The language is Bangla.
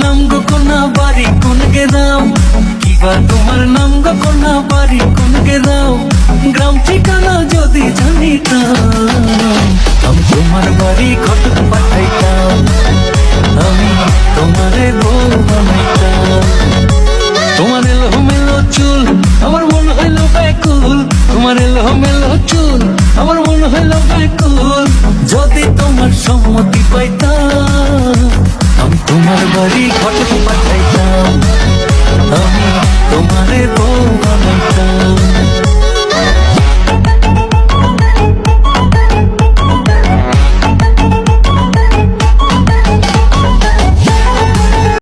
নাম গো কোনা বাড়ি কোন গ্রাম, কিবা তোমার নাম গো কোনা বাড়ি কোন গ্রাম, গ্রাম ঠিকানা যদি জানিতাম আমি তোমার বাড়ি ঘটক পাঠাইতাম, আমি তোমারে বউ বানাইতাম। তোমার এলোমেলো চুল আমার মন হইল ব্যাকুল, তোমার এলোমেলো চুল আমার মন হইল ব্যাকুল, যদি তোমার সম্মতি পাইতাম আমি তোমার বাড়ি ঘটক পাঠাইতাম, আমি তোমারে বউ বানাইতাম।